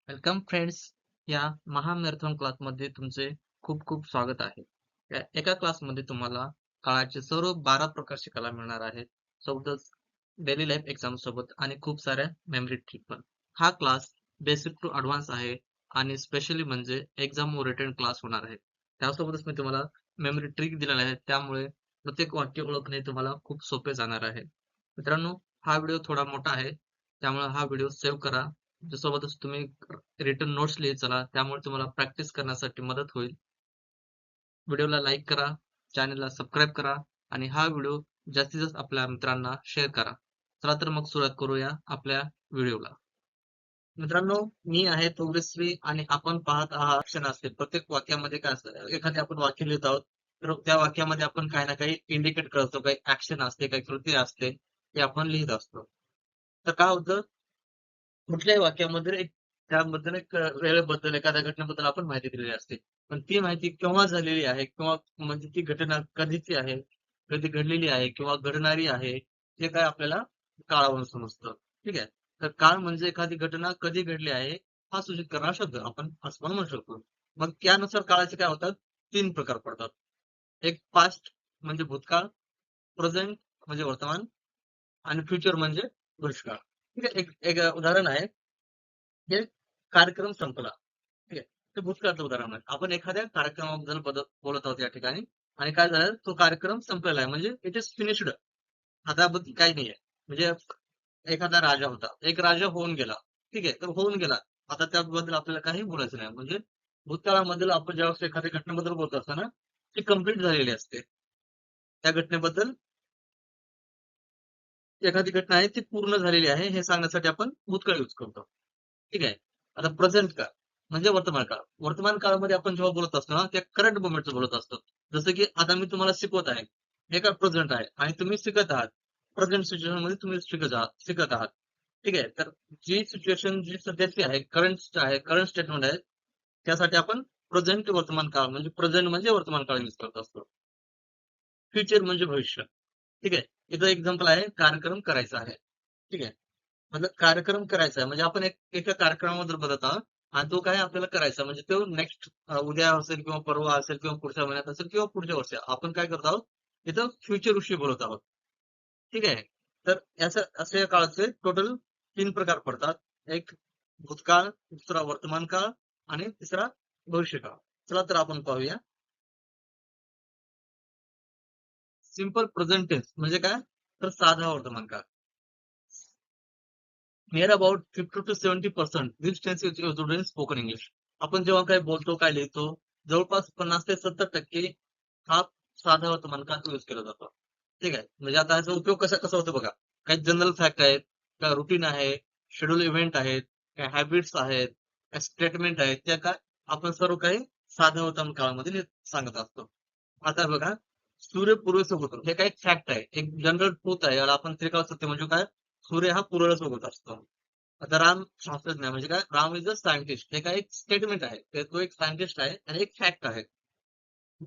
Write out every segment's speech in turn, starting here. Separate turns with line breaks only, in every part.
Welcome friends. या महामॅरेथॉन क्लासमध्ये तुमचे खूप खूप स्वागत आहे. या एका क्लासमध्ये तुम्हाला काळाचे सर्व 12 प्रकार शिकायला मिळणार आहेत. सोबतच डेली लाईफ एक्झाम सोबत आणि खूप साऱ्या मेमरी ट्रिक पण. हा क्लास बेसिक टू ॲडव्हान्स आहे आणि स्पेशली म्हणजे एक्झाम ओरिएंटेड क्लास होणार आहे. त्यासोबतच मी तुम्हाला मेमरी ट्रिक दिलेल्या आहेत. त्यामुळे प्रत्येक वाक्य ओळखणे तुम्हाला खूप सोपे जाणार आहे. मित्रांनो, हा व्हिडिओ थोडा मोठा आहे. त्यामुळे हा व्हिडिओ सेव्ह करा. त्यासोबतच तुम्ही रिटन नोट्स लिहित चला. त्यामुळे तुम्हाला प्रॅक्टिस करण्यासाठी मदत होईल. व्हिडिओला लाईक करा, चॅनलला सबस्क्राईब करा आणि हा व्हिडिओ जास्तीत जास्त आपल्या मित्रांना शेअर करा. चला तर मग सुरुवात करूया आपल्या व्हिडिओला. मित्रांनो, मी आहे तेजस्वी आणि आपण पाहत आहात क्षण असते. प्रत्येक वाक्यामध्ये काय असतं, एखादे आपण वाक्य लिहित आहोत, तर त्या वाक्यामध्ये आपण काही ना काही इंडिकेट करतो, काही ऍक्शन असते, काही कृती असते, ते आपण लिहित असतो. तर काय होतं, कुठल्याही वाक्यामध्ये त्याबद्दल वेळेबद्दल एखाद्या घटनेबद्दल आपण माहिती दिलेली असते. पण ती माहिती केव्हा झालेली आहे किंवा म्हणजे ती घटना कधीची आहे, कधी घडलेली आहे किंवा घडणारी आहे, हे काय आपल्याला काळावरून समजतं. ठीक आहे. तर काळ म्हणजे एखादी घटना कधी घडली आहे हा सूचित करणारा शब्द आपण असं पण म्हणू शकतो. मग त्यानुसार काळाचे काय होतात, 3 प्रकार पडतात. एक पास्ट म्हणजे भूतकाळ, प्रेझेंट म्हणजे वर्तमान आणि फ्युचर म्हणजे भविष्यकाळ. ठीक आहे. एक एक उदाहरण आहे. हे कार्यक्रम संपला. ठीक आहे. ते भूतकाळचं उदाहरण आहे. आपण एखाद्या कार्यक्रमाबद्दल बोलत आहोत या ठिकाणी आणि काय झालं, तो कार्यक्रम संपलेला आहे म्हणजे इट इज फिनिश्ड. आता याबद्दल काही नाहीये. म्हणजे एखादा राजा होता. एक राजा होऊन गेला. ठीक आहे. तर होऊन गेला. आता त्याबद्दल आपल्याला काही बोलायचं नाही. म्हणजे भूतकाळामधील आपण ज्यावेळेस एखाद्या घटनेबद्दल बोलत असतो ना, ती कंप्लीट झालेली असते. त्या घटनेबद्दल एखादी घटना आहे ती पूर्ण झालेली आहे हे सांगण्यासाठी आपण भूतकाळ यूज करतो. ठीक आहे. आता प्रेझेंट काळ म्हणजे वर्तमान काळ. वर्तमान काळामध्ये आपण जेव्हा बोलत असतो ना, त्या करंट मोमेंटचं बोलत असतो. जसं की आता मी तुम्हाला शिकवत आहे. हे काय प्रेझेंट आहे आणि तुम्ही शिकत आहात. प्रेझेंट सिच्युएशन मध्ये तुम्ही शिकत आहात. ठीक आहे. तर जी सिच्युएशन जी सध्याची आहे, करंट आहे, करंट स्टेटमेंट आहे, त्यासाठी आपण प्रेझेंट वर्तमान काळ म्हणजे प्रेझेंट म्हणजे वर्तमान काळ यूज करत असतो. फ्युचर म्हणजे भविष्य. ठीक आहे. इथं एक्झाम्पल आहे, कार्यक्रम करायचा आहे. ठीक आहे. मतलब कार्यक्रम करायचा आहे म्हणजे आपण एका कार्यक्रमाबद्दल बोलत आहोत आणि तो काय आपल्याला करायचा म्हणजे तो नेक्स्ट उद्या असेल किंवा परवा असेल किंवा पुढच्या महिन्यात असेल किंवा पुढच्या वर्षी आपण काय करत आहोत, इथं फ्युचर विषयी बोलत आहोत. ठीक आहे. तर याचं असे या काळाचे टोटल 3 प्रकार पडतात. एक भूतकाळ, दुसरा वर्तमान काळ आणि तिसरा भविष्यकाळ. चला तर आपण पाहूया. सिंपल प्रेझेंट टेन्स म्हणजे काय, तर साधा वर्तमान काळ. Near about 50 to 70% this tense is used in spoken English. आपण जेव्हा काय बोलतो, काय लिहितो, जवळपास 50 ते 70% हा साधा वर्तमान काळ यूज केला जातो. ठीक आहे. म्हणजे आता याचा उपयोग कसा कसा होतो बघा. काही जनरल फॅक्ट आहेत, काय रुटीन आहे, शेड्यूल इव्हेंट आहेत, काय हॅबिट्स आहेत, काय स्टेटमेंट आहेत, त्या काय आपण सर्व काही साध्या वर्तमान काळामध्ये सांगत असतो. आता बघा, सूर्य पूर्वेस उगवतो. हे काही फॅक्ट आहे. एक जनरल ट्रूथ आहे. याला आपण त्रिकाळ सत्य म्हणजे काय? सूर्य हा पूर्वेला उगवत असतो. आता राम शास्त्रज्ञ म्हणजे काय? Ram is a scientist. हे काय एक स्टेटमेंट आहे. तो एक सायंटिस्ट आहे आणि एक फॅक्ट आहे.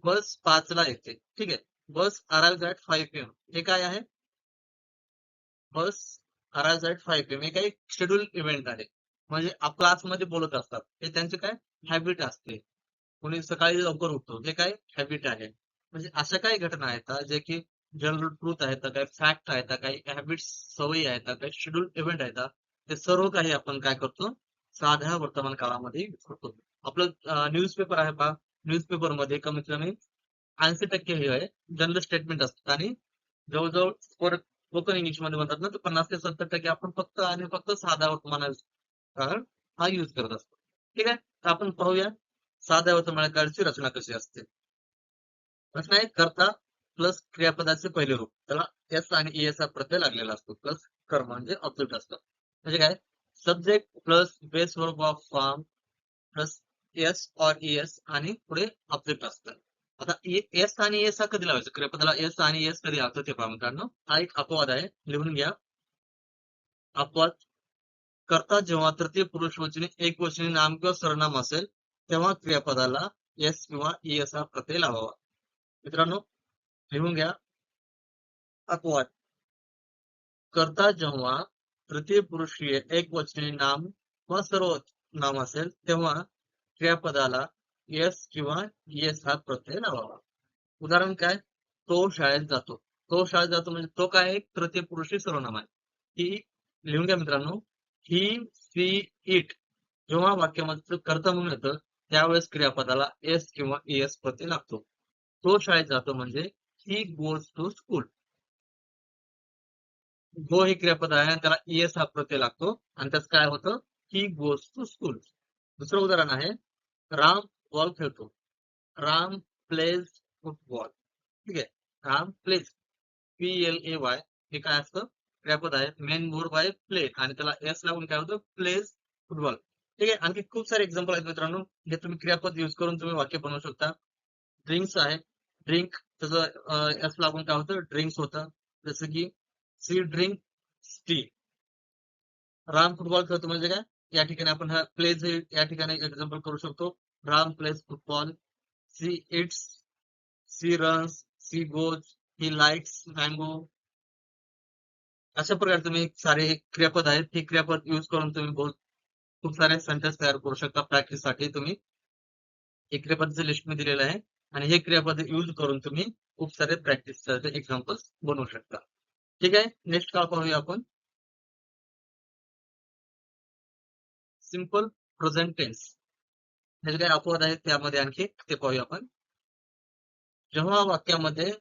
बस 5 ला येते. ठीक आहे. बस अराइव्ह ॲट 5 PM. हे काय आहे? बस अराइव्ह ॲट 5 PM. हे काही शेड्यूल इव्हेंट आहे. म्हणजे क्लासमध्ये बोलत असतात. हे त्यांचे काय हॅबिट असते. कोणी सकाळी लवकर उठतो. हे काय हॅबिट आहे. म्हणजे अशा काही घटना आहेत जे की जनरल ट्रूथ आहेत, काही फॅक्ट आहेत, काही हॅबिट्स सवयी आहेत, काही शेड्यूल इव्हेंट आहेत. ते सर्व काही आपण काय करतो, साध्या वर्तमान काळामध्ये use करतो. आपलं न्यूजपेपर आहे पहा. न्यूजपेपरमध्ये कमीत कमी 80% हे आहे जनरल स्टेटमेंट असतात आणि जवळजवळ स्पोकन इंग्लिश मध्ये म्हणतात ना, तर 50 ते 70% आपण फक्त आणि फक्त साधा वर्तमान काळ हा यूज करत असतो. ठीक आहे. तर आपण पाहूया साध्या वर्तमान काळाची रचना कशी असते. रचना आहे कर्ता प्लस क्रियापदाचे पहिले रूप. त्याला एस आणि ईएस हा प्रत्यय लागलेला असतो. प्लस कर्म म्हणजे ऑब्जेक्ट असतं. म्हणजे काय, subject plus base verb of form plus S or ES आणि पुढे ऑब्जेक्ट असतं. आता एस आणि एस हा कधी लावायचं, क्रियापदाला एस आणि एस कधी लागतं ते पहा मित्रांनो. हा एक अपवाद आहे, लिहून घ्या. अपवाद करता जेव्हा तृतीय पुरुषवचनी एकवचनी नाम किंवा सर्वनाम असेल तेव्हा क्रियापदाला एस किंवा ईएस हा प्रत्यय लावावा. मित्रांनो, लिहून घ्या. अपवाद करता जेव्हा तृतीय पुरुषीय एकवचनी नाम व सर्व नाम असेल तेव्हा क्रियापदाला एस किंवा एस हा प्रत्यय लावावा. उदाहरण काय? तो शाळेत जातो. तो शाळेत जातो म्हणजे तो काय आहे? तृतीय पुरुषी सर्वनाम आहे. ही लिहून घ्या मित्रांनो. ही, सी, इट जेव्हा वाक्यामध्ये कर्ता म्हणून येतं त्यावेळेस क्रियापदाला एस किंवा एस प्रत्यय लागतो. तो शाळेत जातो म्हणजे ही गोज टू स्कूल. गो हे क्रियापद आहे आणि त्याला ईएस हा प्रत्यय लागतो आणि त्याच काय होतं? He goes to school. दुसरं उदाहरण आहे, राम बॉल खेळतो. Ram plays football. ठीक आहे. राम प्लेज, PLAY हे काय असतं? क्रियापद आहे. मेन मोर बाय प्ले आणि त्याला एस लागून काय होतं? Plays football. ठीक आहे. आणखी खूप सारे एक्झाम्पल आहेत मित्रांनो, जे तुम्ही क्रियापद युज करून तुम्ही वाक्य बनवू शकता. ड्रिंक्स आहे. ड्रिंक त्याचं एस लागून काय होतं? ड्रिंक्स होतं. जसं की she drink tea. Ram football खेळतो म्हणजे काय? या ठिकाणी आपण हा प्लेज हे या ठिकाणी एक्झाम्पल करू शकतो. Ram plays football. She eats, she runs, she goes, he likes mango. अशा प्रकारे तुम्ही सारे क्रियापद आहेत. हे क्रियापद यूज करून तुम्ही खूप सारे सेंटेन्स तयार करू शकता. प्रॅक्टिससाठी तुम्ही हे क्रियापदाचं लिस्ट मी दिलेलं आहे आणि हे क्रियापद यूज करून तुम्ही खूप सारे प्रॅक्टिस एक्झाम्पल्स बनवू शकता. ठीक आहे. नेक्स्ट काय पाहूया आपण? Simple present tense. ह्याचे काही अपवाद आहेत त्यामध्ये आणखी ते पाहूया आपण. जेव्हा वाक्यामध्ये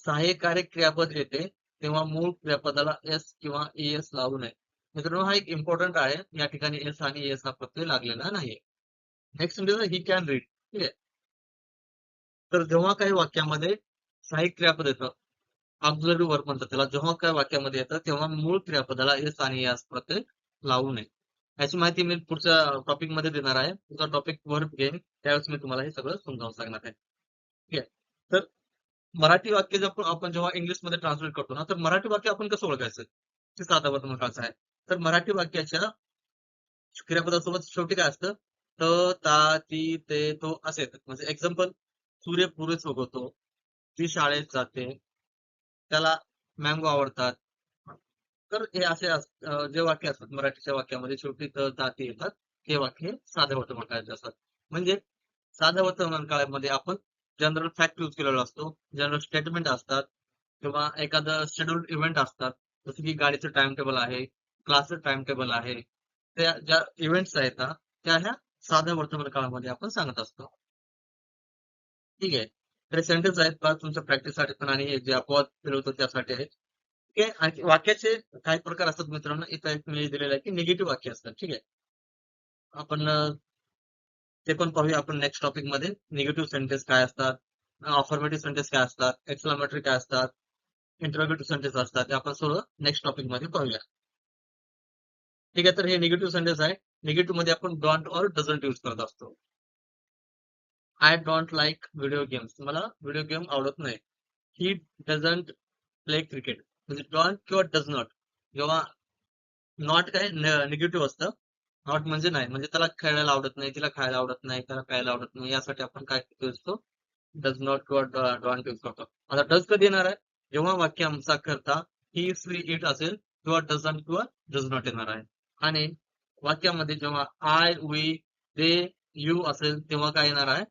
सहाय्यकारी क्रियापद येते तेव्हा मूळ क्रियापदाला एस किंवा एस लावू नये. मित्रांनो हा एक इम्पॉर्टंट आहे. या ठिकाणी एस आणि एस हा प्रत्यय लागलेला नाहीये. नेक्स्ट म्हणजे ही कॅन रीड. ठीक आहे. तर जेव्हा काही वाक्यामध्ये सहाय्यक क्रियापद येतं, ऑक्झिलरी वर्ब म्हणतात त्याला, जेव्हा काय वाक्यामध्ये येतं तेव्हा मूळ क्रियापदाला एस आणि एस प्रत्यय लावू नये. याची माहिती मी पुढच्या टॉपिक मध्ये देणार आहे. पुढचा टॉपिक वर्ब घेईन त्यावेळेस मी तुम्हाला हे सगळं समजावून सांगणार आहे. ठीक आहे. तर मराठी वाक्य जर आपण जेव्हा इंग्लिश मध्ये ट्रान्सलेट करतो ना, तर मराठी वाक्य आपण कसं ओळखायचं? ते साधा वर्तमानाचं आहे. तर मराठी वाक्याच्या क्रियापदासोबत शेवटी काय असतं? त, ता, ती, ते, तो असे येतात. म्हणजे एक्झाम्पल, सूर्य पुरेच उगवतो, ती शाळेत जाते, त्याला मँगो आवडतात. तर हे असे जे वाक्य असतात मराठीच्या वाक्यामध्ये शेवटी त, ता, ती येतात. हे वाक्य साध्या वर्तमान काळाचे असतात. म्हणजे साध्या वर्तमान काळामध्ये आपण जनरल फॅक्ट यूज केलेला असतो, जनरल स्टेटमेंट असतात किंवा एखादं शेड्यूल्ड इव्हेंट असतात. जसं की गाडीचं टाइम टेबल आहे, क्लासचं टाइम टेबल आहे. त्या ज्या इव्हेंट्स आहेत ना, त्या ह्या साध्या वर्तमान काळामध्ये आपण सांगत असतो. ठीक आहे. तर सेंटेन्स आहेत का तुमच्या प्रॅक्टिससाठी पण आणि हे जे अपवाद केलं होतं त्यासाठी आहेत. ठीक आहे. आणि वाक्याचे काही प्रकार असतात मित्रांनो. इथं एक मी दिलेलं आहे की निगेटिव्ह वाक्य असतात. ठीक आहे. आपण ते पण पाहूया आपण नेक्स्ट टॉपिक मध्ये. निगेटिव्ह सेंटेन्स काय असतात, अफर्मेटिव्ह सेंटेन्स काय असतात, एक्सक्लामेटरी काय असतात, इंटरोगेटिव्ह सेंटेन्स असतात. ते आपण सर्व नेक्स्ट टॉपिक मध्ये पाहूया. ठीक आहे. तर हे निगेटिव्ह सेंटेन्स आहे. निगेटिव्ह मध्ये आपण डोंट और डझंट यूज करत असतो. I don't like video games. मला व्हिडिओ गेम आवडत नाही. He doesn't play cricket. म्हणजे डोंट किंवा डज नॉट. जेव्हा नॉट काय निगेटिव्ह असतं. नॉट म्हणजे नाही. म्हणजे त्याला खेळायला आवडत नाही, तिला खायला आवडत नाही, त्याला प्यायला आवडत नाही. यासाठी आपण काय यूज करतो? डज नॉट किंवा डोंट यूज करतो. आता डज कधी येणार आहे? जेव्हा वाक्य आमचा करता ही, सी, इट असेल किंवा डझंट किंवा डज नॉट येणार आहे. आणि वाक्यामध्ये जेव्हा आय, वी, दे, यू असेल तेव्हा काय येणार आहे?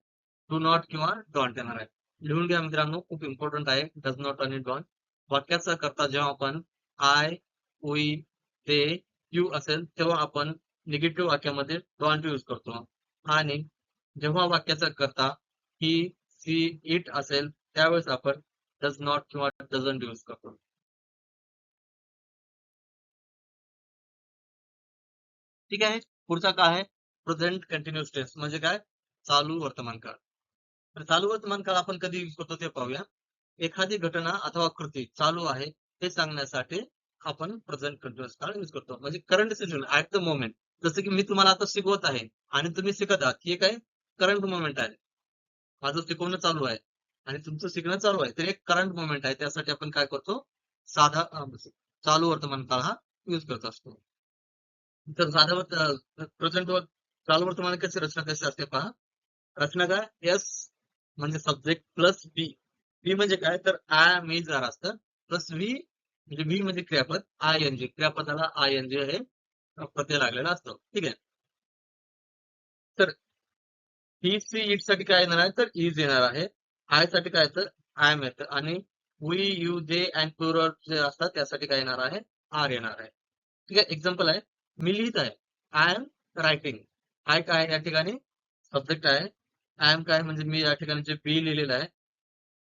डू नॉट किंवा डोंट येणार आहे. लिहून घ्या मित्रांनो, खूप इम्पॉर्टंट आहे डज नॉट आणि डोंट. वाक्याचा करता जेव्हा आपण आय, वी, दे, यू असेल तेव्हा आपण निगेटिव्ह वाक्यामध्ये डोंट यूज करतो. आणि जेव्हा वाक्याचा करता ही, सी, इट असेल त्यावेळेस आपण डज नॉट किंवा डझंट यूज करतो. ठीक आहे. पुढचा काय आहे? प्रेझेंट कंटिन्युअस टेन्स म्हणजे काय? चालू वर्तमान काळ. तर चालू वर्तमान काळ आपण कधी यूज करतो ते पाहूया. एखादी घटना अथवा कृती चालू आहे हे सांगण्यासाठी आपण प्रेझेंट कंटिन्युअस काळ यूज करतो. म्हणजे current situation at the moment. जसं की मी तुम्हाला आता शिकवत आहे आणि तुम्ही शिकत आहात. हे काय? करंट मोमेंट आहे. माझं शिकवणं चालू आहे आणि तुमचं शिकणं चालू आहे. तर एक करंट मोमेंट आहे. त्यासाठी आपण काय करतो? साधा चालू वर्तमान काळ हा यूज करत असतो. तर साधा प्रेझेंट वर चालू वर्तमान कशी रचना कशी असते पहा. रचना काय? एस म्हणजे सब्जेक्ट प्लस बी. बी म्हणजे काय? तर आय मी जर असतं प्लस व्ही म्हणजे व्ही म्हणजे क्रियापद, आय एन जी. क्रियापदाला आय एन जी हे प्रत्यय लागलेला असतो. ठीक आहे. तर ही सी इट साठी काय येणार आहे तर इज येणार आहे. आय साठी काय तर आय एम येतं आणि we you they and plural जे असतात त्यासाठी काय येणार आहे आर येणार आहे. ठीक आहे. एक्झाम्पल आहे, मी लिहित आहे, आय एम रायटिंग. आय काय आहे या ठिकाणी सब्जेक्ट आहे. आय एम काय म्हणजे मी या ठिकाणी जे बी लिहिलेलं आहे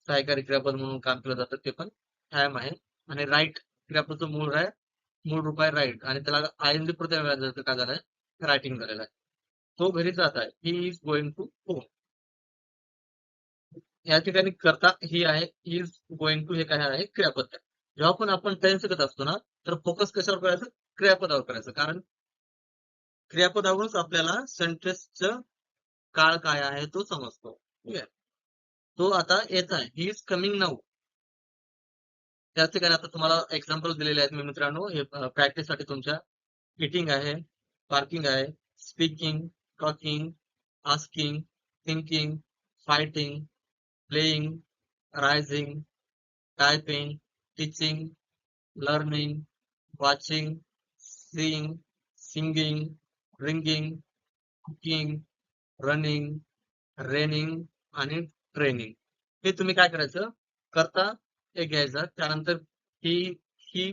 सहाय्यकारी क्रियापद म्हणून काम केलं जातं ते पण आय एम आहे. आणि राईट क्रियापदचं मूळ रूप आहे राईट आणि त्याला आय एन जी प्रत्यय वेळा काय झालंय रायटिंग झालेलं आहे. तो घरी जात आहे, he is going to home. या ठिकाणी करता ही आहे, इज गोइंग टू हे काय आहे क्रियापद आहे. जेव्हा पण आपण टेन्स करत असतो ना तर फोकस कशावर करायचं क्रियापदावर करायचं, कारण क्रियापदावरूनच आपल्याला सेंटेन्सचं काळ काय आहे तो समजतो. ठीक आहे. तो आता येत आहे, ही इज कमिंग नाऊ. त्याच ठिकाणी आता तुम्हाला एक्झाम्पल दिलेले आहेत मी मित्रांनो, हे प्रॅक्टिस साठी तुमच्या. इटिंग आहे, पार्किंग आहे, speaking, talking, asking, thinking, fighting, playing, rising, typing, teaching, learning, watching, seeing, singing, ringing, cooking, running, raining आणि ट्रेनिंग. हे तुम्ही काय करायचं करता हे घ्यायचं, त्यानंतर ही ही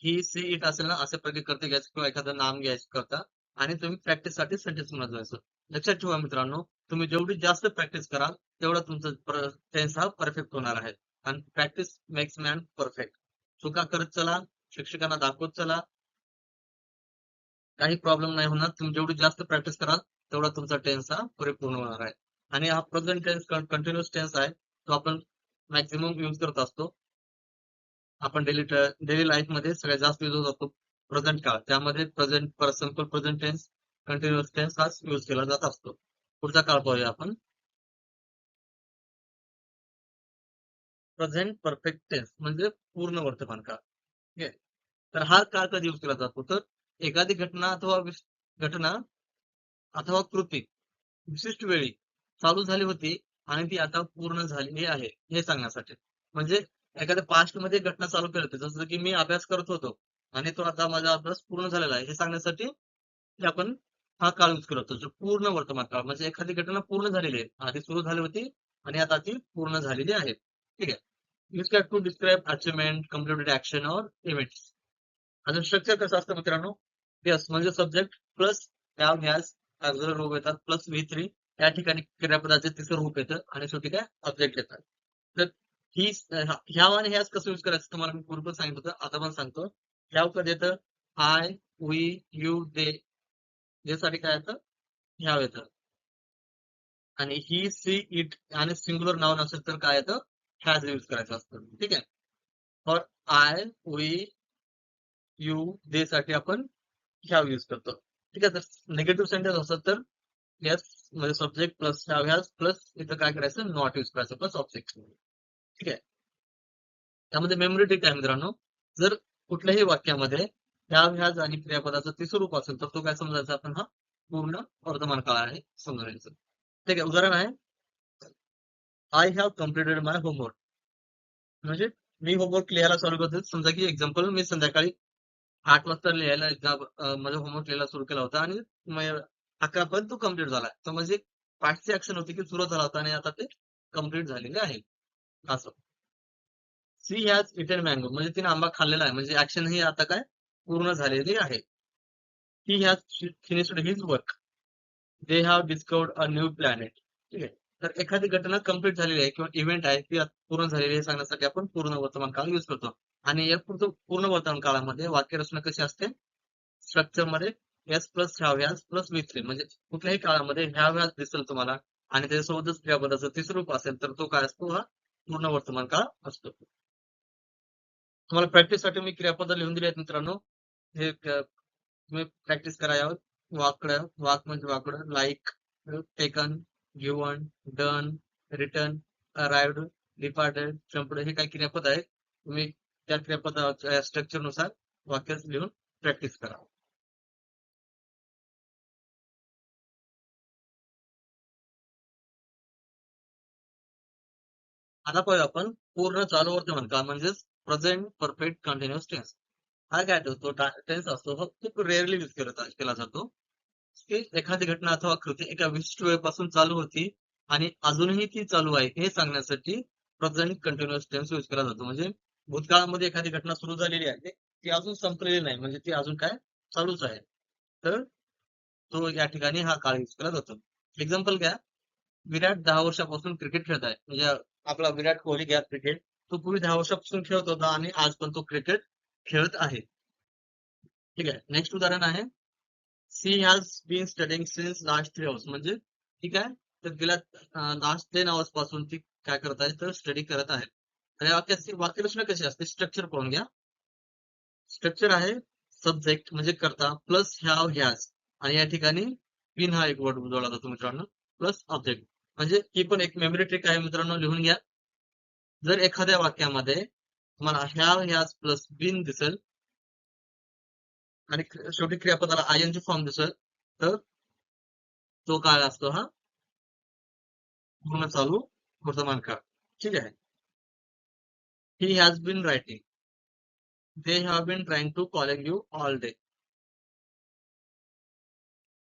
ही सी इट असेल ना अशा प्रकारे करते घ्यायचं किंवा एखादं नाम घ्यायचं करता आणि तुम्ही प्रॅक्टिस साठी सेंटेन्स मध्ये जायचं. लक्षात ठेवा मित्रांनो, तुम्ही जेवढी जास्त प्रॅक्टिस कराल तेवढा तुमचा टेन्स हा परफेक्ट होणार आहे. आणि प्रॅक्टिस मेक्स मॅन परफेक्ट. चुका करत चला, शिक्षकांना दाखवत चला, काही प्रॉब्लेम नाही होणार. तुम्ही जेवढी जास्त प्रॅक्टिस कराल तेवढा तुमचा टेन्स हा परिपूर्ण होणार आहे. आणि हा प्रेझेंट टेन्स कंटिन्युअस टेन्स आहे, तो आपण मॅक्झिमम यूज करत असतो. आपण डेली लाईफ मध्ये सगळ्यात जास्त यूज होत असतो प्रेझेंट काळ, त्यामध्ये present simple present tense continuous tense हाच यूज केला जात असतो. पुढचा काळ पाहूया आपण, प्रेझेंट परफेक्ट टेन्स म्हणजे पूर्ण वर्तमान काळ. ठीक आहे. तर हा काळ कधी यूज केला जातो तर एखादी घटना अथवा कृती विशिष्ट वेळी चालू झाली होती आणि ती आता पूर्ण झालेली आहे हे सांगण्यासाठी. म्हणजे एखाद्या पास्ट मध्ये घटना चालू केली होती, जसं की मी अभ्यास करत होतो आणि तो आता माझा अभ्यास पूर्ण झालेला आहे हे सांगण्यासाठी हे आपण हा काळ यूज करतो, जो पूर्ण वर्तमान काळ. म्हणजे एखादी घटना पूर्ण झालेली आहे, आधी सुरू झाली होती आणि आता ती पूर्ण झालेली आहे. ठीक आहे. Use cat to describe achievement, completed action और इव्हेंट्स. आता स्ट्रक्चर कसं असतं मित्रांनो, यस म्हणजे subject plus have has auxiliary रूप येतात प्लस व्ही थ्री, या ठिकाणी क्रियापदाचे तिसरं रूप येतं आणि शेवटी काय ऑब्जेक्ट येतात. तर ही ह्याव आणि ह्याच कसं यूज करायचं तुम्हाला मी पूर्वी सांगितलं होतं, आता पण सांगतो. ह्याव कधी येतं आय, वी, यू, दे, यासाठी काय येतं ह्याव येतं. आणि ही, सी, इट आणि सिंग्युलर नाउन असेल तर काय येतं हॅज यूज करायचं असतं. ठीक आहे. फॉर आय, वी, यू, दे साठी आपण हॅव यूज करतो. ठीक आहे. तर निगेटिव्ह सेंटेन्स असत तर येस म्हणजे subject plus have has plus इथं काय करायचं नॉट यूज करायचं प्लस ऑब्जेक्ट. ठीक आहे. त्यामध्ये मेमरी ट्रिक आहे मित्रांनो, जर कुठल्याही वाक्यामध्ये हॅव हॅज आणि क्रियापदाचं तिसरं रूप असेल तर तो काय समजायचा आपण हा पूर्ण वर्तमान काळ आहे समजायचं. ठीक आहे. उदाहरण आहे, I have completed my homework. म्हणजे मी होमवर्क लिहायला चालू करतो. समजा की एक्झाम्पल मी संध्याकाळी 8 वाजता लिहायला माझा होमवर्क लिहायला सुरू केला होता आणि 11 पर्यंत तो कम्प्लीट झाला. तर म्हणजे पाठची ऍक्शन होती की सुरू झाला होता आणि आता ते कम्प्लीट झालेले आहे असं. सी हॅज इटेन मँगो म्हणजे तिने आंबा खाल्लेला आहे, म्हणजे ऍक्शन ही आता काय पूर्ण झालेली आहे. He has finished his work. They have discovered a new planet. ठीक आहे. तर एखादी घटना कम्प्लीट झालेली आहे किंवा इव्हेंट आहे ती पूर्ण झालेली आहे सांगण्यासाठी आपण पूर्ण वर्तमान काळ यूज करतो. आणि या पूर्ण वर्तमान काळामध्ये वाक्य रचना कशी असते स्ट्रक्चर मध्ये, S plus have has plus we three. म्हणजे कुठल्याही काळामध्ये हॅव हॅज दिसेल तुम्हाला आणि त्याच्यासोबतच क्रियापदाचं तिसरं रूप असेल तर तो काय असतो हा पूर्ण वर्तमान काळ असतो. तुम्हाला प्रॅक्टिस साठी मी क्रियापद लिहून दिले आहेत मित्रांनो, हे तुम्ही प्रॅक्टिस करा यावर. वाकडं, वाक म्हणजे वाकडं, like, taken, given, done, return, arrived, departed, jumped, हे काही क्रियापद आहेत. तुम्ही त्या क्रियापदाच्या स्ट्रक्चर नुसार वाक्य लिहून प्रॅक्टिस करा. आता पाहूया आपण पूर्ण चालू वर्तमान काळ म्हणजेच प्रेझेंट परफेक्ट कंटिन्युअस टेन्स. हा काय तो टेन्स असतो, खूप रेअरली यूज केला जातो. की एखादी घटना अथवा कृती एका विशिष्ट वेळेपासून चालू होती आणि अजूनही ती चालू आहे हे सांगण्यासाठी प्रेझेंट कंटिन्युअस टेन्स यूज केला जातो. म्हणजे भूतकाळामध्ये एखादी घटना सुरू झालेली आहे ती अजून संपलेली नाही, म्हणजे ती अजून काय चालूच आहे. तर तो या ठिकाणी हा काळ यूज केला जातो. एक्झाम्पल घ्या, विराट 10 वर्षापासून क्रिकेट खेळत आहे. म्हणजे आपला विराट कोहली घ्या क्रिकेट, तो पूर्वी 10 वर्षापासून खेळत होता आणि आज पण तो क्रिकेट खेळत आहे. ठीक आहे. नेक्स्ट उदाहरण आहे, she has been studying since last 3 hours. म्हणजे ठीक आहे, तर गेल्या लास्ट 10 hours पासून ती काय करत आहे, तर स्टडी करत आहे. आणि वाक्याची वाक्यरचना कशी असते, स्ट्रक्चर पाहून घ्या. स्ट्रक्चर आहे सब्जेक्ट म्हणजे करता प्लस हॅव हॅज, आणि या ठिकाणी बीन हा एक वर्ड जोडला जातो मित्रांनो, प्लस ऑब्जेक्ट. म्हणजे ही पण एक मेमरी ट्रिक आहे मित्रांनो, लिहून घ्या. जर एखाद्या वाक्यामध्ये तुम्हाला हॅव हॅज प्लस बीन दिसेल आणि शेवटी क्रियापदाला आयएनजी फॉर्म दिसेल, तर तो काय असतो, हा पूर्ण चालू वर्तमान काळ. ठीक आहे. He has been writing, they have been trying to calling you all day.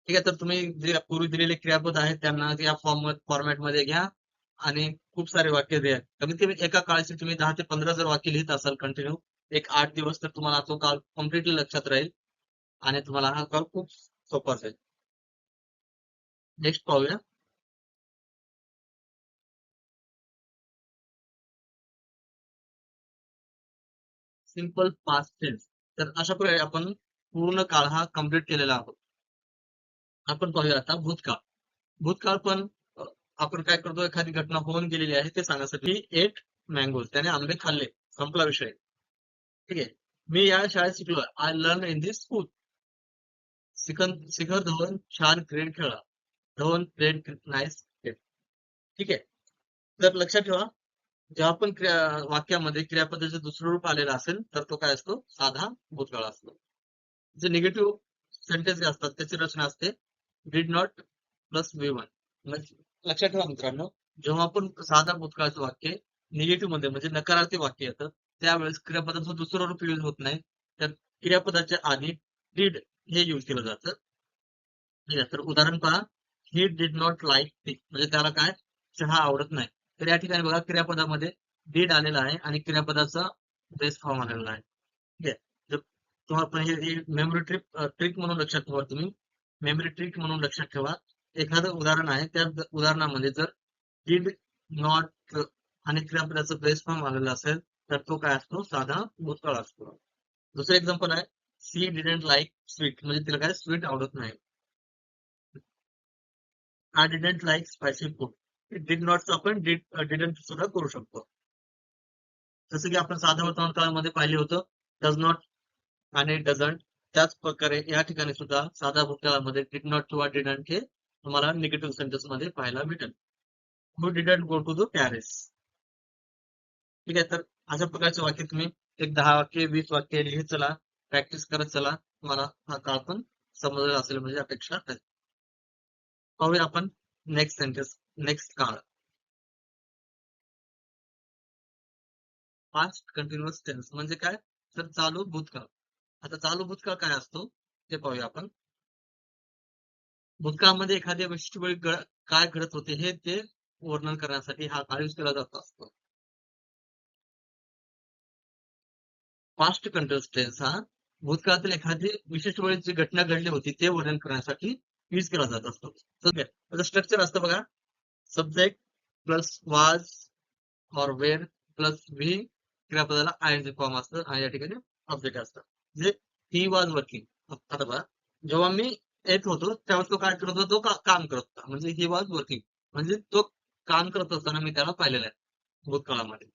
ठीक आहे, तर तुम्ही जे पूर्वी दिलेले क्रियापद आहेत त्यांना या फॉर्मॅट मध्ये घ्या आणि खूप सारे वाक्य द्या. कमीत कमी एका काळाची तुम्ही 10 ते 15 जर वाक्य लिहित असाल कंटिन्यू एक 8 दिवस, तर तुम्हाला तो काळ कम्प्लिटली लक्षात राहील आणि तुम्हाला हा काळ खूप सोपा असेल. नेक्स्ट पाहूया. Simple past tense. तर अशा प्रकारे आपण पूर्ण काळ हा कम्प्लीट केलेला आहोत. आपण पाहूया आता भूतकाळ. भूतकाळ पण आपण काय करतो, एखादी घटना होऊन गेलेली आहे ते सांगण्यासाठी एट मँगोज, त्याने आंबे खाल्ले, संपला विषय. ठीक आहे. मी या शाळेत शिकलो, I learn in this school. Shikhar Dhawan छान क्रिकेट खेळला, धवन प्लेड नाईस क्रिकेट. ठीक आहे. तर लक्षात ठेवा, जेव्हा पण वाक्यामध्ये क्रियापदाचं दुसरं रूप आलेलं असेल तर तो काय असतो, साधा भूतकाळ असतो. जे निगेटिव्ह सेंटेन्स जे असतात त्याची रचना असते did not plus V one. लक्षात ठेवा मित्रांनो, जेव्हा आपण साधा भूतकाळचं वाक्य निगेटिव्ह मध्ये म्हणजे नकारार्थी वाक्य येतं, त्यावेळेस क्रियापदाचं दुसरं रूप यूज होत नाही, तर क्रियापदाच्या आधी डिड हे यूज केलं जातं. ठीक आहे. तर उदाहरण पहा, he did not like tea, म्हणजे त्याला काय चहा आवडत नाही. तर या ठिकाणी बघा क्रियापदामध्ये डिड आलेला आहे आणि क्रियापदाचा बेस फॉर्म आलेला आहे. ठीक आहे. तर तुम्हाला पण हे मेमरी ट्रिक म्हणून लक्षात ठेवा, तुम्ही मेमरी ट्रिक म्हणून लक्षात ठेवा. एखादं उदाहरण आहे, त्या उदाहरणामध्ये जर डिड नॉट आणि क्रियापदाचा बेस फॉर्म आलेला असेल तर तो काय असतो, साधा भूतकाळ असतो. दुसरं एक्झाम्पल आहे, सी डिडंट लाईक स्वीट, म्हणजे तिला काय स्वीट आवडत नाही. I didn't like spicy food. Did not आपण डिडंट सुद्धा करू शकतो. जसं की आपण साधा वर्तमान काळामध्ये पाहिले होतं, डज नॉट आणि डझंट. त्याच प्रकारे या ठिकाणी सुद्धा साधा भूतकाळामध्ये डिड नॉट किंवा डिडंट हे तुम्हाला निगेटिव्ह सेंटेन्स मध्ये पाहायला भेटेल. Who didn't go to the Paris. ठीक आहे. तर अशा प्रकारचे वाक्य तुम्ही एक 10 वाक्य 20 वाक्य लिहित चला, प्रॅक्टिस करत चला, तुम्हाला हा काळ पण समजला असेल म्हणजे अपेक्षा आहे. पाहूया आपण नेक्स्ट सेंटेन्स. नेक्स्ट काळ, पास्ट कंटिन्युअस टेन्स म्हणजे काय, तर चालू भूतकाळ. आता चालू भूतकाळ काय असतो ते पाहूया आपण. भूतकाळामध्ये एखाद्या विशिष्ट वेळी काय घडत होते हे ते वर्णन करण्यासाठी हा काळ यूज केला जात असतो. पास्ट कंटिन्युअस टेन्स हा भूतकाळातील एखादी विशिष्ट वेळी जी घटना घडली होती ते वर्णन करण्यासाठी यूज केला जात असतो. त्याचं स्ट्रक्चर असतं बघा, सब्जेक्ट प्लस वाज और वेर प्लस व्ही, क्रियापदाला आयएनजी फॉर्म असतं आणि या ठिकाणी ऑब्जेक्ट असतं. म्हणजे ही वॉज वर्किंग. आता बघा, जेव्हा मी येत होतो त्यावेळेस तो काय करत होता, तो काम करत होता, म्हणजे ही वॉज वर्किंग. म्हणजे तो काम करत असताना मी त्याला पाहिलेलं आहे भूतकाळामध्ये.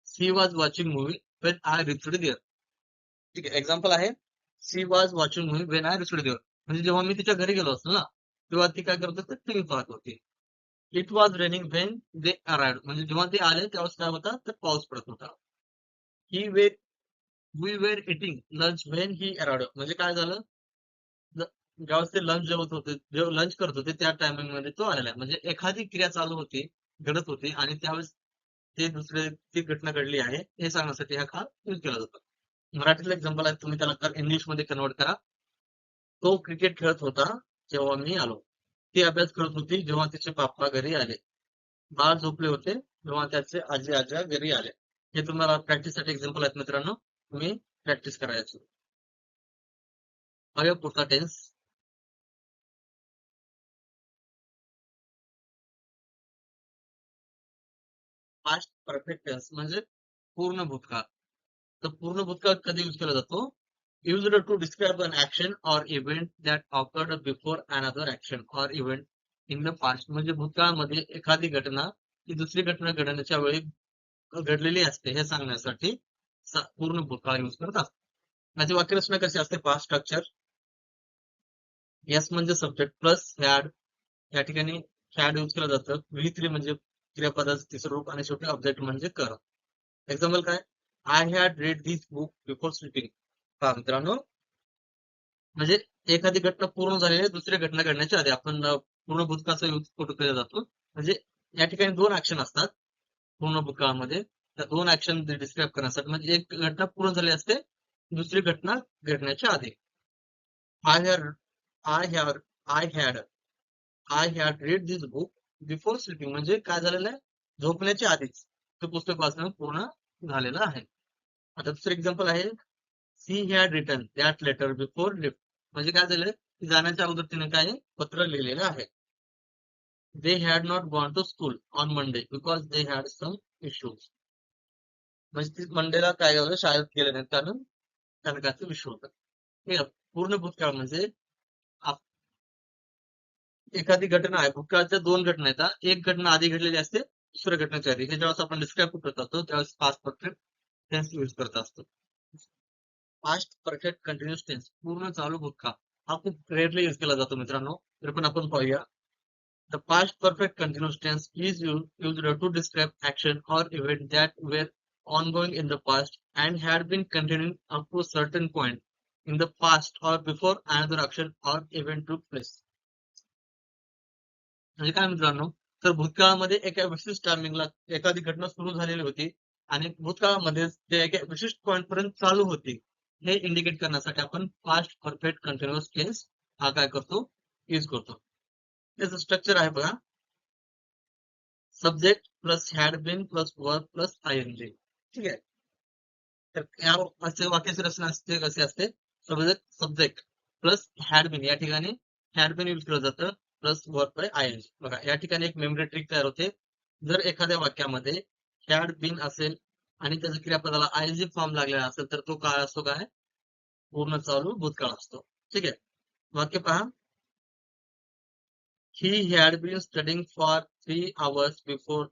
She was watching movie when I reached there. ठीक आहे. एक्झाम्पल आहे, she was watching movie when I reached there. म्हणजे जेव्हा मी तिच्या घरी गेलो असतो ना, तेव्हा ती काय करत होती, टीव्ही पाहत होती. It was raining when they arrived. म्हणजे जेव्हा ते आले त्यावेळेस काय होता, तर पाऊस पडत होता. He we we were eating lunch when he arrived. म्हणजे काय झालं, ज्यावेळेस ते लंच जेवत होते, लंच करत होते त्या टायमिंग मध्ये तो आलेला आहे. म्हणजे एखादी क्रिया चालू होती, घडत होती आणि त्यावेळेस ते दुसरे ती घटना घडली आहे हे सांगण्यासाठी हा काळ यूज केला जातो. मराठीतलं एक्झाम्पल आहे, तुम्ही त्याला इंग्लिश मध्ये कन्वर्ट करा. तो क्रिकेट खेळत होता जेव्हा मी आलो. ती अभ्यास करत होती जेव्हा तिचे पप्पा घरी आले. बाळ झोपले होते जेव्हा त्याचे आजी आजा घरी आले. हे तुम्हाला प्रॅक्टिससाठी एक्झाम्पल आहेत मित्रांनो, तुम्ही प्रॅक्टिस करायचं. बघा पुढचा टेन्स. पास्ट परफेक्ट टेन्स म्हणजे पूर्ण भूतकाळ. तर पूर्ण भूतकाळ कधी यूज केला जातो? Used to describe an action or event that occurred before another action or event in the past. म्हणजे भूतकाळामध्ये एखादी घटना ही दुसरी घटना घडण्याच्या वेळी घडलेली असते हे सांगण्यासाठी पूर्ण भूतकाळ यूज करत असतात. माझी वाक्यरचना कशी असते? पास्ट स्ट्रक्चर यस म्हणजे सब्जेक्ट प्लस हॅड. या ठिकाणी हॅड यूज केलं जातं. व्ही थ्री म्हणजे क्रियापदाचं तिसरं रूप आणि शेवटी ऑब्जेक्ट म्हणजे कर. एक्झाम्पल काय? I had read this book before sleeping. पहा मित्रांनो, म्हणजे एखादी घटना पूर्ण झालेली आहे दुसरी घटना घडण्याच्या आधी आपण पूर्ण भूतकाळाचा यूज कुठे केला जातो? म्हणजे या ठिकाणी दोन ऍक्शन असतात पूर्ण भूतकाळामध्ये. त्या दोन ऍक्शन डिस्क्राईब करण्यासाठी म्हणजे एक घटना पूर्ण झाली असते दुसरी घटना घडण्याच्या आधी. I had I had I had I had read this book before sleeping म्हणजे काय झालेलं आहे? झोपण्याच्या आधीच ते पुस्तक वाचणं पूर्ण झालेलं आहे. आता दुसरं एक्झाम्पल आहे, she had written that letter before lift. म्हणजे काय झालं? की जाण्याच्या अगोदर तिने काय पत्र लिहिलेलं आहे. They had not gone to school on Monday because they had some issues. म्हणजे ती मंडेला काय झालं? शाळेत गेले नाहीत कारण त्यांना काय इश्यू होता. ठीक आहे. पूर्ण भूतकाळ म्हणजे एखादी घटना आहे. भूतकाळाच्या दोन घटना आहेत. एक घटना आधी घडलेली असते, दुसऱ्या घटनेच्या आधी. हे ज्यावेळेस आपण डिस्क्राईब करत असतो त्यावेळेस पास्ट परफेक्ट टेन्स यूज करत असतो. पास्ट परफेक्ट कंटिन्युअस टेन्स पूर्ण चालू भूतकाळ हा खूप रेअरली यूज केला जातो मित्रांनो. तर पण आपण पाहूया. The past perfect continuous tense is used to describe action or event that were ongoing in the past and had been continuing up to a certain point in the past or before another action or event took place. म्हणजे काय मित्रांनो, तर भूतकाळामध्ये एका विशिष्ट टायमिंगला एखादी घटना सुरू झालेली होती आणि भूतकाळामध्ये ते एका विशिष्ट पॉइंट पर्यंत चालू होती हे इंडिकेट करण्यासाठी आपण पास्ट परफेक्ट कंटिन्युअस टेन्स हा काय करतो? यूज करतो. त्याचं स्ट्रक्चर आहे बघा, subject plus had been plus work plus ING. ठीक आहे. तर या वाक्याची रचना असते कशी असते? सब्जेक्ट प्लस हॅड बीन, या ठिकाणी हॅड बीन यूज केलं जातं प्लस वर्क बाय आयएनजी. बघा या ठिकाणी एक मेमरी ट्रिक तयार होते. जर एखाद्या वाक्यामध्ये हॅड बीन असेल आणि त्याच्या क्रियापदाला आयएनजी फॉर्म लागलेला असेल तर तो काय असतो? काय पूर्ण चालू भूतकाळ असतो. ठीक आहे. वाक्य पहा, he had been studying for 3 hours before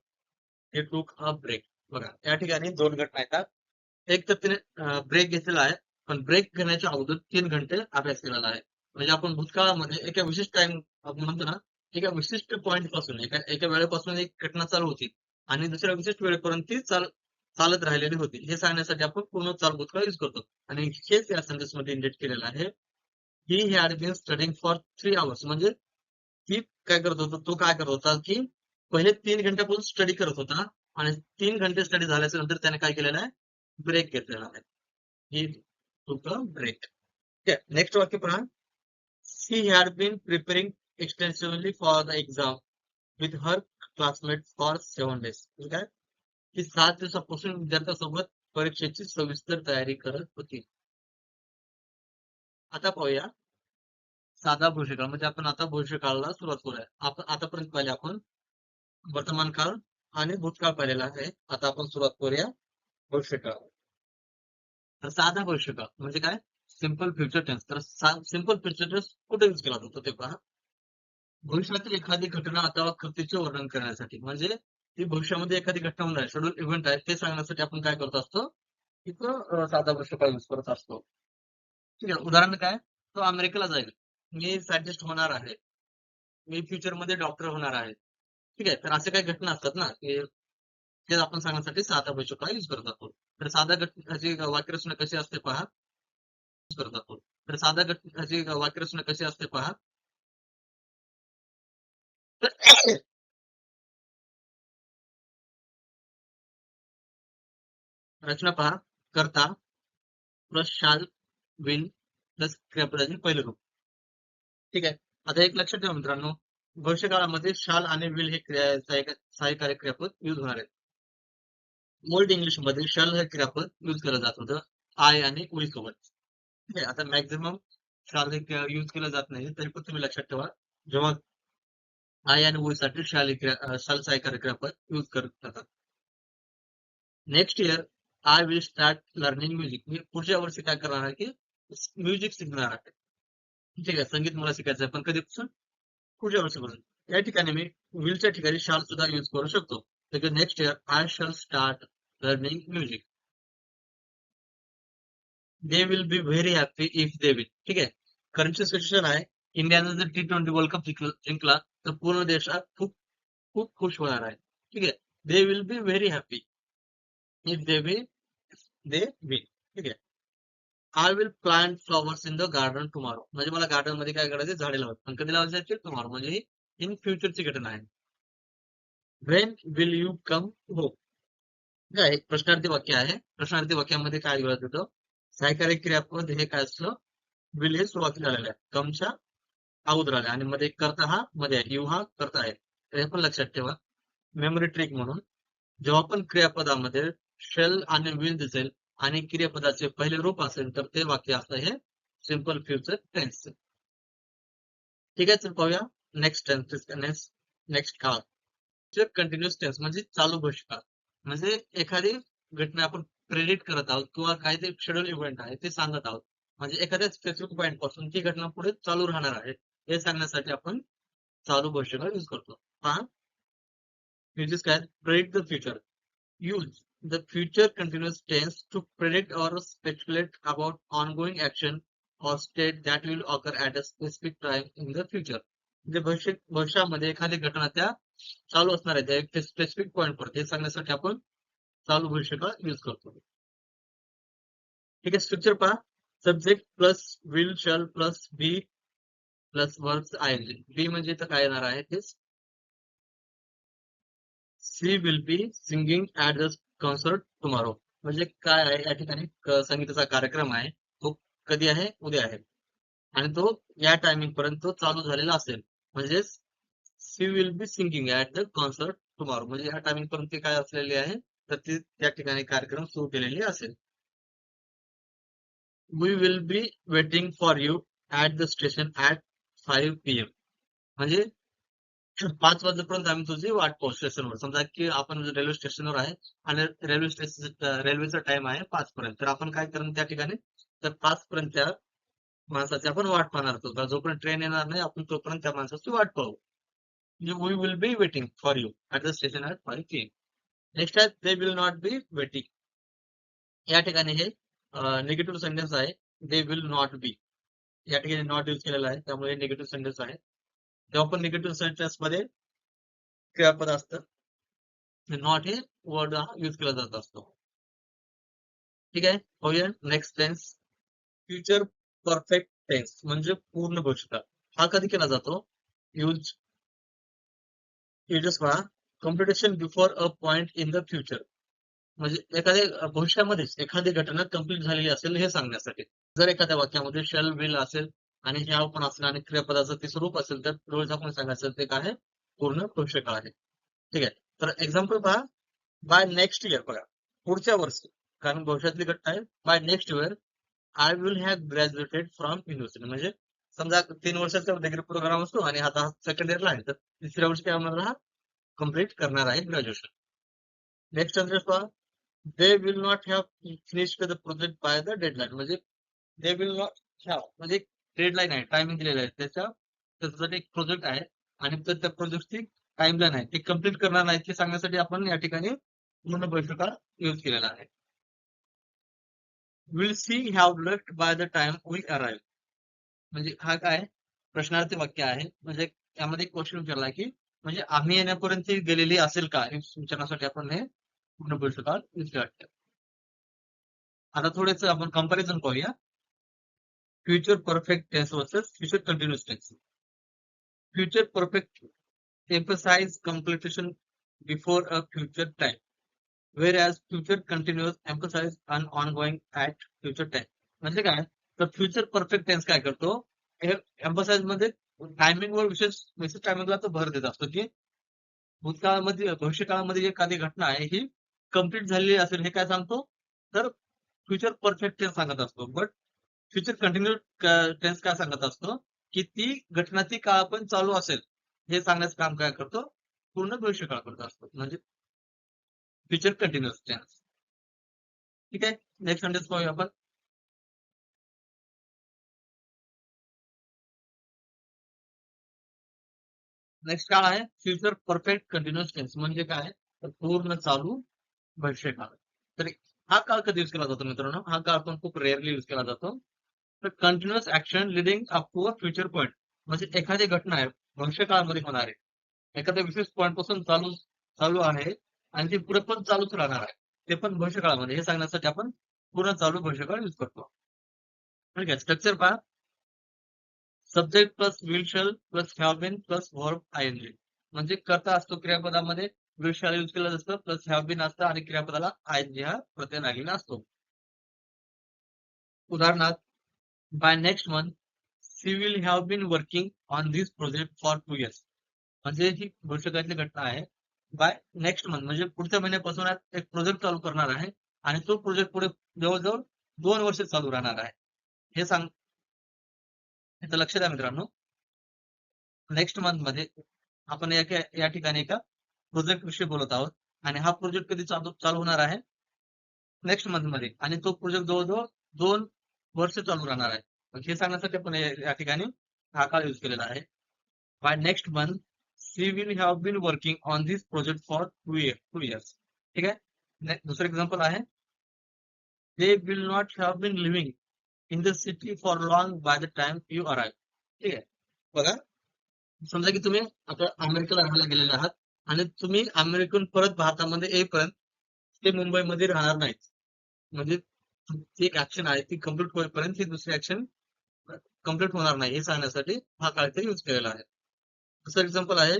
he took a break. बघा या ठिकाणी दोन घटना येतात. एक तर तिने ब्रेक घेतलेला आहे, पण ब्रेक घेण्याच्या अगोदर 3 घंटे अभ्यास केलेला आहे. म्हणजे आपण भूतकाळामध्ये एका विशिष्ट टाइम आपण म्हणतो ना, एका विशिष्ट पॉईंट पासून एका वेळेपासून एक घटना चालू होती आणि दुसऱ्या विशिष्ट वेळेपर्यंत ती चालत राहिलेली होती. हे सांगण्यासाठी आपण पूर्ण चाल भूतकाळ यूज करतो आणि हेच या सेंटेन्स मध्ये इंडिकेट केलेलं आहे. He had been studying for 3 hours म्हणजे ती काय करत होता? तो काय करत होता की पहिले 3 घंट्यापासून स्टडी करत होता आणि 3 घंटे स्टडी झाल्याच्या नंतर त्याने काय केलेलं आहे? ब्रेक घेतलेला आहे. ही टूक अ ब्रेक. नेक्स्ट वाक्य पहा, she had been preparing extensively for the exam with her classmates for 7 days. ठीक आहे. ती 7 दिवसापासून विद्यार्थ्यांसोबत परीक्षेची सविस्तर तयारी करत होती. आता पाहूया साधा भविष्यकाळ. म्हणजे आपण आता भविष्यकाळाला सुरुवात करूया. आपण आतापर्यंत पाहिले आपण वर्तमान काळ आणि भूतकाळ पाहिलेला आहे. आता आपण सुरुवात करूया भविष्यकाळ. तर साधा भविष्यकाळ म्हणजे काय? Simple future tense. तर सिंपल फ्युचर टेन्स कुठे यूज केला जातो ते पहा. भविष्यातील एखादी घटना अथवा कृतीचे वर्णन करण्यासाठी, म्हणजे ती भविष्यामध्ये एखादी घटना होणार आहे, शेड्यूल इव्हेंट आहे ते सांगण्यासाठी आपण काय करत असतो? तिथं साधा भविष्यकाळ यूज करत असतो. ठीक आहे. उदाहरण काय? तो अमेरिकेला जाईल, मी सायंटिस्ट होणार आहे, मी फ्युचर मध्ये डॉक्टर होणार आहे. ठीक आहे. तर असे काही घटना असतात ना की ते आपण सांगण्यासाठी साधा भविष्यकाळ यूज करत असतो. तर साधा घटनेची वाक्यरचना कशी असते पहा. करत असतो. तर साधा घटनेची वाक्यरचना कशी असते पहा. रचना पहा, करता प्लस शाल विल प्लस क्रियापदाचे पहिले रूप. ठीक आहे. आता एक लक्षात ठेवा मित्रांनो, भविष्यकाळामध्ये शाल आणि विल हे सहाय्यकारी क्रियापद युज होणार आहेत. ओल्ड इंग्लिश मध्ये शल हे क्रियापद युज केलं जात होतं आय आणि विल सोबत. ठीक आहे. आता मॅक्झिमम शाल हे युज केलं जात नाही, तरी पण तुम्ही लक्षात ठेवा, जेव्हा आय आणि विल साठी शाल सहाय्यकारी क्रियापद युज करत जातात. Next year I will start learning music. मी पुढच्या वर्षी काय करणार आहे की म्युझिक शिकणार आहे. ठीक आहे, संगीत मला शिकायचं आहे, पण कधीपासून? पुढच्या वर्षीपासून. या ठिकाणी मी विलच्या ठिकाणी शाल सुद्धा युज करू शकतो. Next year I shall start learning music. They will be very happy if they will. ठीक आहे, करंट सिच्युएशन आहे, इंडियानं जर T20 वर्ल्ड कप जिंकला तर पूर्ण देशात खूप खूप खुश होणार आहे. ठीक आहे, they will be very happy if they will. ठीक आहे. I will plant flowers in the garden tomorrow. म्हणजे मला गार्डन मध्ये काय करायचे, झाडे लावायचे, पण कधी लावायचे? टुमॉरो, म्हणजे ही इन फ्युचरची घटना आहे. When will you come home. काय एक प्रश्नार्थी वाक्य आहे. प्रश्नार्थी वाक्यामध्ये काय बोलत होतं? सहाय्यकारी क्रियापद हे काय असतं? विल हे सुरुवातीला आलेलं आहे, कमच्या अगोदर आले, आणि मध्ये करता हा मध्ये आहे, यू हा करता आहे. तर हे पण लक्षात ठेवा मेमरी ट्रिक म्हणून. जेव्हा पण क्रियापदामध्ये शेल आणि विल दिसेल आणि क्रियापदाचे पहिले रूप असेल तर ते वाक्य असतं हे सिंपल फ्युचर टेन्स. ठीक आहे, तर पाहूया नेक्स्ट टेन्स. नेक्स्ट काळ कंटिन्युअस टेन्स म्हणजे चालू भविष्यकाळ. म्हणजे एखादी घटना आपण प्रेडिक्ट करत आहोत किंवा काहीतरी शेड्यूल इव्हेंट आहे ते सांगत आहोत, म्हणजे एखाद्या स्पेसिफिक पॉईंट पासून ती घटना पुढे चालू राहणार आहे हे सांगण्यासाठी आपण चालू भविष्यकाळ यूज करतो. पहा, युजेस काय? Predict the future. use the future continuous tense to predict or speculate about ongoing action or state that will occur at a specific time in the future. म्हणजे भविष्यामध्ये एखादी घटना त्या चालू असणार आहे, त्या एक स्पेसिफिक पॉइंट वर ते सांगण्यासाठी आपण चालू भविष्यकाळ यूज करतो. ठीक आहे, स्ट्रक्चर पहा. Subject plus will shall plus be plus verb ING. Be म्हणजे इथं काय येणार आहे ते she will be singing at the concert tomorrow. म्हणजे काय आहे, या ठिकाणी संगीताचा कार्यक्रम आहे, तो कधी आहे? उद्या आहे, आणि तो या टायमिंग पर्यंत तो चालू झालेला असेल. म्हणजे she will be singing at the concert tomorrow, म्हणजे या टायमिंग पर्यंत काय असलेली आहे, तर ती त्या ठिकाणी कार्यक्रम सुरू केलेली असेल. We will be waiting for you at the station at 5 PM. म्हणजे 5 वाजेपर्यंत आम्ही तुझी वाट पाहू स्टेशनवर. समजा की आपण रेल्वे स्टेशनवर आहे आणि रेल्वेचा टाइम आहे 5 पर्यंत, तर आपण काय करू त्या ठिकाणी? तर 5 पर्यंत त्या माणसाची आपण वाट पाहणार होतो. तर जोपर्यंत ट्रेन येणार नाही आपण तोपर्यंत त्या माणसाची वाट पाहू. We will be waiting for you at the station at 5 PM. Next आहे they will not be waiting. या ठिकाणी हे निगेटिव्ह सेंटेन्स आहे. दे विल नॉट बी, या ठिकाणी नॉट यूज केलेला आहे, त्यामुळे निगेटिव्ह सेंटेन्स आहे. जेव्हा पण निगेटिव्ह सेंटेन्स मध्ये क्रियापद असतं, नॉट हे वर्ड हा यूज केला जात असतो. ठीक आहे, पाहूया next tense. Future perfect tense म्हणजे पूर्ण भविष्यकाळ. हा कधी केला जातो? यूज युजेस पहा. Completion before a point in the future. म्हणजे एखाद्या भविष्यामध्येच एखादी घटना कंप्लीट झालेली असेल हे सांगण्यासाठी. जर एखाद्या वाक्यामध्ये शेल विल असेल आणि ह्या पण असेल आणि क्रियापदाचं ते स्वरूप असेल तर रोज आपण सांगायचं ते काय आहे? पूर्ण भविष्यकाळ आहे. ठीक आहे, तर एक्झाम्पल पहा. बाय नेक्स्ट इयर, बघा पुढच्या वर्षी, कारण भविष्यातली घटना आहे. By next year I will have graduated from university. म्हणजे समजा 3 वर्षाचा डिग्री प्रोग्राम असतो आणि आता सेकंड इयरला आहे, तर तिसऱ्या वर्षी काय होणार? हा कम्प्लीट करणार आहे ग्रॅज्युएशन. नेक्स्ट सेंटेन्स पहा. दे will not have finished the project by the deadline. म्हणजे दे विल नॉट हॅव म्हणजे डेडलाईन आहे, टायमिंग दिलेलं आहे, त्याच्यासाठी एक प्रोजेक्ट आहे आणि त्या प्रोजेक्टची टाइमलाईन आहे, ते कम्प्लीट करणार नाही ते सांगण्यासाठी आपण या ठिकाणी पूर्ण भविष्यकाळ यूज केलेला आहे. Will she have left by the time we arrive. म्हणजे हा काय प्रश्नार्थी वाक्य आहे, म्हणजे त्यामध्ये क्वेश्चन विचारला की म्हणजे आम्ही येण्यापर्यंत ती गेलेली असेल का, हे सूचनासाठी आपण हे पूर्ण भविष्यकाळ यूज केला. आता थोडेस आपण कंपॅरिझन पाहूया. Future perfect tense versus future continuous tense. Future perfect emphasize completion before a future time, whereas future continuous emphasize an ongoing at future time. म्हणजे काय? तर फ्युचर परफेक्ट टेन्स काय करतो? एम्फसाइज मध्ये टायमिंगवर विशेष टायमिंगला तो भर देत असतो की भूतकाळामध्ये भविष्यकाळामध्ये एखादी घटना आहे ही कम्प्लीट झालेली असेल हे काय सांगतो, तर फ्युचर परफेक्ट टेन्स सांगत असतो. बट फ्युचर कंटिन्यू टेन्स काय सांगत असतो की ती घटना ती काळ पण चालू असेल हे सांगण्याचं काम काय करतो, पूर्ण भविष्यकाळ करत असतो, म्हणजे फ्युचर कंटिन्युअस टेन्स. ठीक आहे, नेक्स्ट सेंटेन्स पाहूया आपण. नेक्स्ट काय आहे, फ्युचर परफेक्ट कंटिन्युअस टेन्स म्हणजे काय, तर पूर्ण चालू भविष्यकाळ. तर हा काळ कधी युज केला जातो मित्रांनो, हा काळ पण खूप रेअरली युज केला जातो. तर continuous action leading up to a future point, म्हणजे एखादी घटना आहे भविष्यकाळामध्ये होणार आहे, एखाद्या विशेष पॉईंट पासून चालू चालू आहे आणि ती पुढे पण चालूच राहणार आहे, ते पण भविष्यकाळामध्ये, हे सांगण्यासाठी आपण पूर्ण चालू भविष्यकाळ युज करतो. ठीक आहे, स्ट्रक्चर पहा. Subject plus will shall plus have been plus verb ING, म्हणजे करता असतो क्रियापदामध्ये, विल शॅल यूज केलं जातं, प्लस हॅव बीन असतं आणि क्रियापदाला आयएनजी हा प्रत्यय लागलेला असतो. उदाहरणार्थ, by next month she will have been working on this project for 2 years, म्हणजे ही भविष्यकाळातली घटना आहे. बाय नेक्स्ट मंथ म्हणजे पुढच्या महिन्यापासून एक प्रोजेक्ट चालू करणार आहे आणि तो प्रोजेक्ट पुढे जवळजवळ 2 वर्ष चालू राहणार आहे, हे सांग. इथं लक्ष द्या मित्रांनो, नेक्स्ट मंथ मध्ये आपण या ठिकाणी एका प्रोजेक्ट विषयी बोलत आहोत आणि हा प्रोजेक्ट कधी चालू होणार आहे, नेक्स्ट मंथ मध्ये, आणि तो प्रोजेक्ट जवळजवळ 2 वर्ष चालू राहणार आहे. हे सांगण्यासाठी आपण या ठिकाणी हा काळ युज केलेला आहे. By next month she will have been working on this project for 2 years. ठीक आहे, दुसरं एक्झाम्पल आहे, they will not have been living in the city for long by the time you arrive. ठीक आहे, बघा, समजा की तुम्ही आता अमेरिकेला राहायला गेलेले आहात आणि तुम्ही अमेरिकेहून परत भारतामध्ये येईपर्यंत ते मुंबईमध्ये राहणार नाहीत, म्हणजे ती एक ऍक्शन आहे ती कम्प्लीट होईपर्यंत ही दुसरी ऍक्शन कम्प्लीट होणार नाही, हे सांगण्यासाठी हा काळ युज केलेला आहे. दुसरं एक्झाम्पल आहे,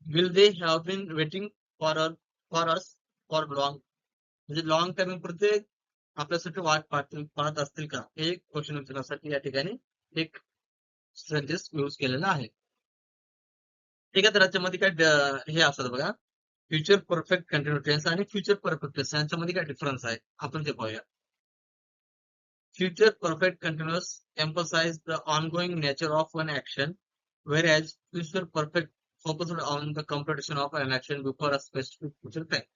will they have been waiting for us for long, म्हणजे लॉंग टाइम प्रत्येक आपल्यासाठी वाट पाहत असतील का, हे क्वेश्चन विचारण्यासाठी या ठिकाणी एक सेंटेन्स यूज केलेला आहे. ठीक आहे, तर याच्यामध्ये काय हे असतं बघा, फ्युचर परफेक्ट कंटिन्यू टेन्स आणि फ्युचर परफेक्ट टेन्स यांच्यामध्ये काय डिफरन्स आहे आपण ते पाहूया. Future perfect continuous emphasize the ongoing nature of one action, whereas future perfect focused on the completion of an action before a specific future time.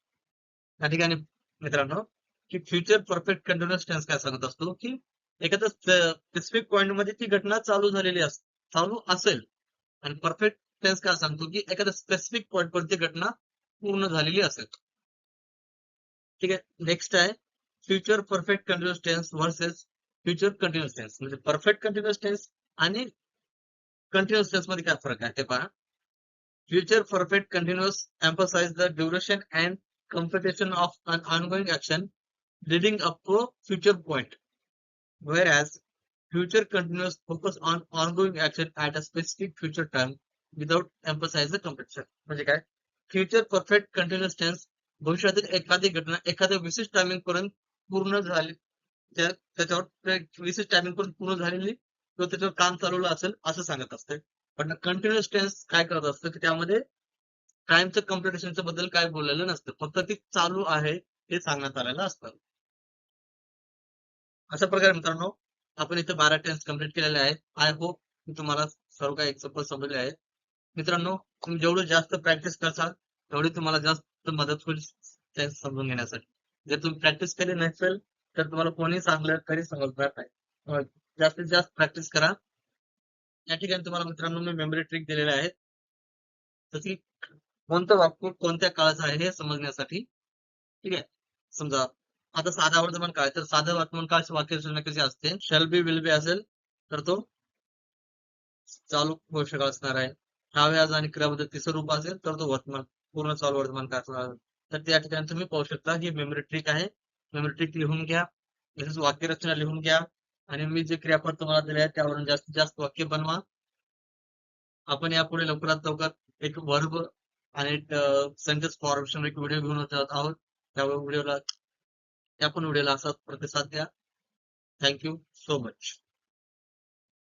या ठिकाणी मित्रांनो, की फ्युचर परफेक्ट कंटिन्युअस टेन्स काय सांगत असतो की एखाद्या स्पेसिफिक पॉइंट मध्ये ती घटना चालू झालेली चालू असेल, आणि परफेक्ट टेन्स काय सांगतो की एखाद्या स्पेसिफिक पॉइंट वर ती घटना पूर्ण झालेली असेल. ठीक आहे, नेक्स्ट आहे future perfect continuous tense versus future continuous tense, म्हणजे परफेक्ट कंटिन्युअस टेन्स आणि कंटिन्युअस टेन्स मध्ये काय फरक आहे ते पहा. Future perfect continuous emphasize the duration and completion of an ongoing action leading up to a future point, whereas future continuous focus on ongoing action at a specific future time without emphasize the completion. म्हणजे काय, future perfect continuous tense भविष्यातील एखादी घटना एखाद्या विशिष्ट timing पर्यंत पूर्ण झाली, त्याच्यावर विशिष्ट टायमिंग पर्यंत पूर्ण झालेली किंवा त्याच्यावर काम चालवलं असेल असं सांगत असते. पण कंटिन्युअस टेन्स काय करत असतं की त्यामध्ये टाइमचं कम्प्लिटेशनच्या बद्दल काय बोललेलं नसतं, फक्त ती चालू आहे हे सांगण्यात आलेलं असतं. अशा प्रकारे मित्रांनो, आपण इथे 12 टेन्स कम्प्लीट केलेले आहेत. आय होप की तुम्हाला सर्व काही एक्झाम्पल समजले आहेत. मित्रांनो, तुम्ही जेवढं जास्त प्रॅक्टिस करसाल तेवढी तुम्हाला जास्त मदत होईल टेन्स समजून घेण्यासाठी. जर तुम्ही प्रॅक्टिस केली नसेल तर तुम्हाला कोणी सांगलं तरी समजणार नाही. जास्तीत जास्त प्रॅक्टिस करा. या ठिकाणी तुम्हाला मित्रांनो मी मेमरी ट्रिक दिलेले आहेत, जशी कोणतं वाक्य कोणत्या काळाचं आहे हे समजण्यासाठी. ठीक आहे, समजा आता साधा वर्तमान काळ, तर साधं वर्तमान काळ वाक्यरचना कशी असते, शॅल बी विल बी असेल तर तो चालू भविष्यकाळ असणार आहे. हॅव हॅज आणि क्रियापद तिसरं रूप असेल तर तो वर्तमान पूर्ण चालू वर्तमान काळ असणार आहे. तर त्या ठिकाणी तुम्ही पाहू शकता ही मेमरी ट्रिक आहे. मेमरी ट्रिक लिहून घ्या, तसेच वाक्यरचना लिहून घ्या आणि मी जे क्रियापद तुम्हाला दिले आहे त्यावरून जास्तीत जास्त वाक्य बनवा. आपण यापुढे लवकरात लवकर एक वर्ब आणि सेंटेन्स फॉर्मेशन एक व्हिडिओ घेऊन जात आहोत. त्या व्हिडिओला असाच प्रतिसाद द्या. Thank you so much.